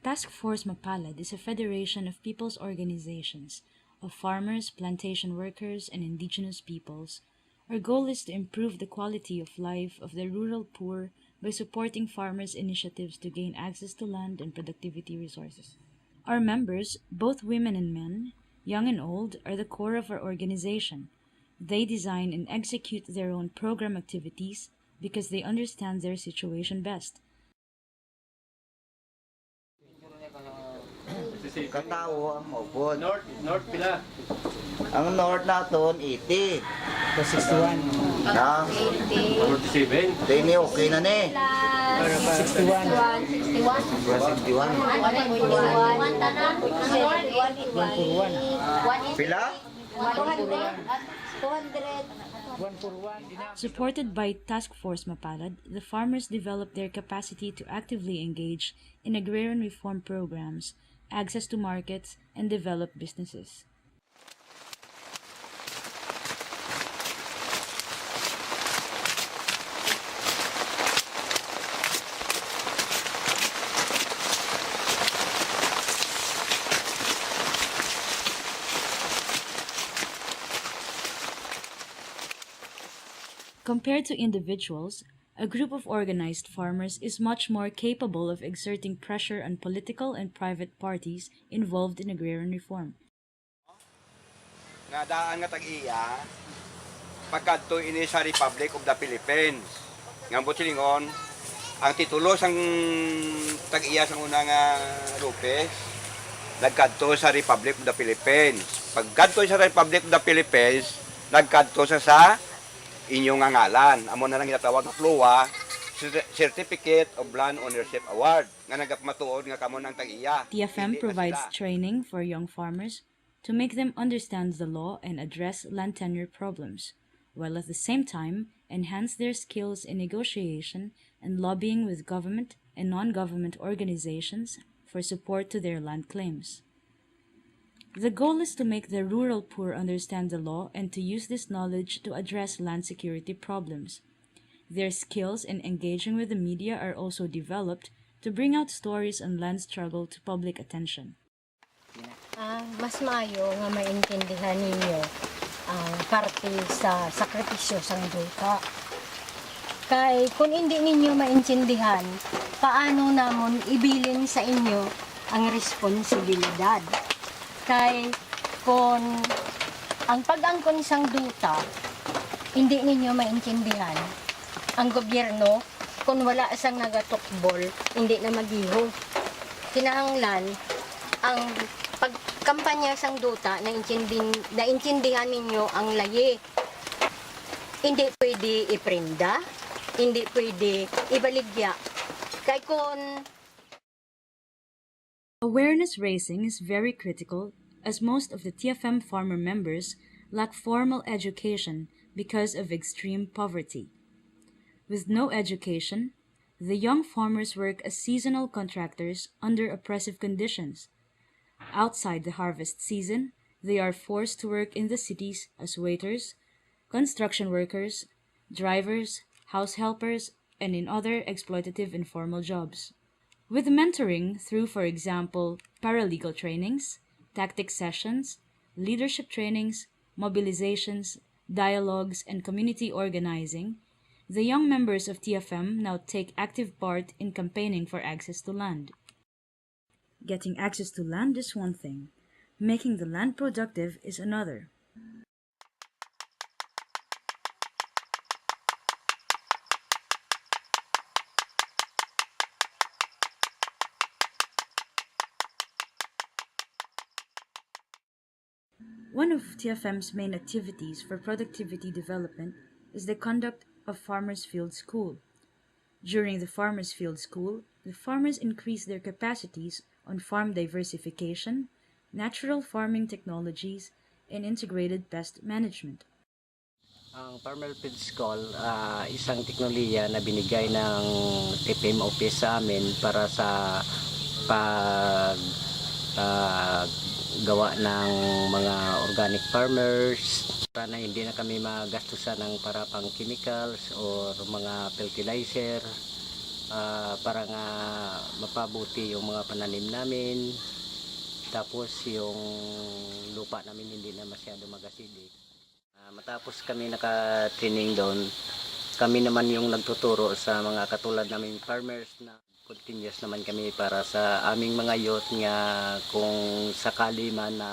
Task Force Mapalad is a federation of people's organizations, of farmers, plantation workers, and indigenous peoples. Our goal is to improve the quality of life of the rural poor by supporting farmers' initiatives to gain access to land and productivity resources. Our members, both women and men, young and old, are the core of our organization. They design and execute their own program activities because they understand their situation best. Katao ang maupod. North pila. Ang north naton 80. 61. Na, 47. dini okay na ni. 61. 61. 141. Pila? 141. Supported by Task Force Mapalad, the farmers develop their capacity to actively engage in agrarian reform programs, access to markets, and develop businesses. Compared to individuals, a group of organized farmers is much more capable of exerting pressure on political and private parties involved in agrarian reform. Nga daan nga tag-iya pagkadto ini sa Republic of the Philippines. Nga silingon ang titulo sang tag-iya sang una nga Lopez nagkadto sa Republic of the Philippines. Pagkadto sa Republic of the Philippines, nagkadto sa inyong ngalan. Amo na lang ginatawag nga FLOA, Certificate of Land Ownership Award nga nagapamatuod nga kamo nang tag-iya. TFM provides training for young farmers to make them understand the law and address land tenure problems, while at the same time enhance their skills in negotiation and lobbying with government and non-government organizations for support to their land claims. The goal is to make the rural poor understand the law and to use this knowledge to address land security problems. Their skills in engaging with the media are also developed to bring out stories on land struggle to public attention. Mas maayo nga maintindihan ninyo ang parte sa sakripisyo sang duta. Kay kung hindi ninyo maintindihan, paano namon ibilin sa inyo ang responsibilidad? Kay kung ang pag-angkon sang duta, hindi ninyo maintindihan, ang gobyerno, kung wala sang nagatukbol, hindi na magiho. Kinahanglan, ang pagkampanya sang duta, naintindihan ninyo ang layi. Hindi pwede iprenda, hindi pwede ibaligya. Kay kung Awareness raising is very critical as most of the TFM farmer members lack formal education because of extreme poverty. With no education, the young farmers work as seasonal contractors under oppressive conditions. Outside the harvest season, they are forced to work in the cities as waiters, construction workers, drivers, house helpers, and in other exploitative informal jobs. With mentoring through, for example, paralegal trainings, tactics sessions, leadership trainings, mobilizations, dialogues, and community organizing, the young members of TFM now take active part in campaigning for access to land. Getting access to land is one thing, making the land productive is another. One of TFM's main activities for productivity development is the conduct of Farmers Field School. During the Farmers Field School, the farmers increase their capacities on farm diversification, natural farming technologies, and integrated pest management. Ang Farmer Field School, isang teknolohiya na binigay ng TFM office sa amin para sa pag gawa ng mga organic farmers para na hindi na kami magastusan ng para pang chemicals or mga fertilizer para nga mapabuti yung mga pananim namin. Tapos yung lupa namin hindi na masyado mag-acidic. Matapos kami naka-training doon, kami naman yung nagtuturo sa mga katulad naming farmers na continuous naman kami para sa aming mga youth nga kung sakali man na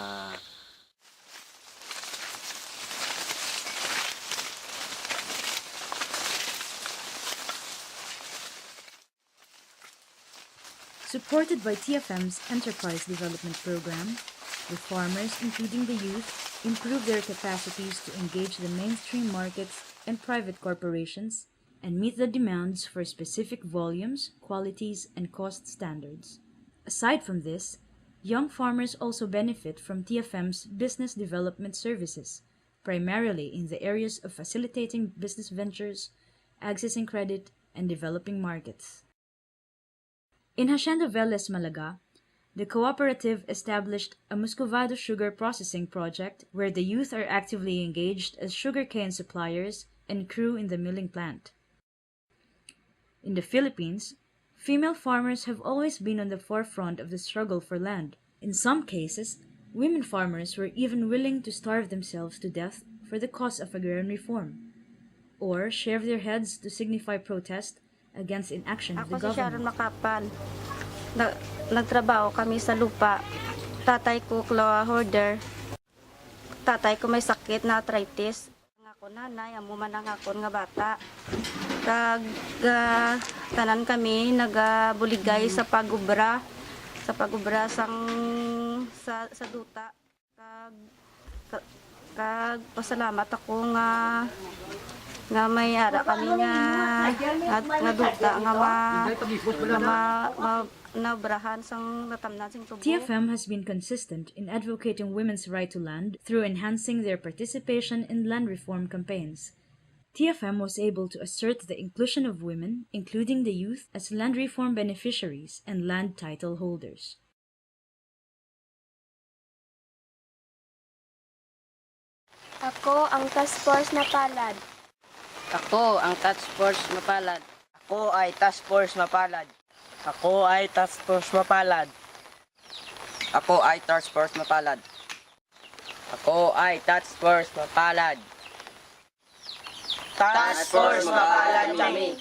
Supported by TFM's Enterprise Development Program, the farmers, including the youth, improve their capacities to engage the mainstream markets and private corporations and meet the demands for specific volumes, qualities, and cost standards. Aside from this, young farmers also benefit from TFM's business development services, primarily in the areas of facilitating business ventures, accessing credit, and developing markets. In Hacienda Veles, Malaga, the cooperative established a Muscovado sugar processing project where the youth are actively engaged as sugarcane suppliers and crew in the milling plant. In the Philippines, female farmers have always been on the forefront of the struggle for land. In some cases, women farmers were even willing to starve themselves to death for the cause of agrarian reform, or shave their heads to signify protest against inaction of the Ako si Sharon government. Makapan. Nagtrabaho kami sa lupa. Tatay ko claw hoarder. Tatay ko may sakit na arthritis. Nga ko nanay, amo man ang akon nga bata. Kag tanan kami nagabuligay sa pagubra sa duta. Kag pasalamat ako nga may ara kami nga duta nga nabrahan sang natamnan sing tubo. TFM has been consistent in advocating women's right to land through enhancing their participation in land reform campaigns. TFM was able to assert the inclusion of women, including the youth, as land reform beneficiaries and land title holders. Ako ang Task Force Mapalad. Ako ang Task Force Mapalad. Ako ay Task Force Mapalad. Ako ay Task Force Mapalad. Ako ay Task Force Mapalad. Ako ay Task Force Mapalad. Task Force Mapalad kami.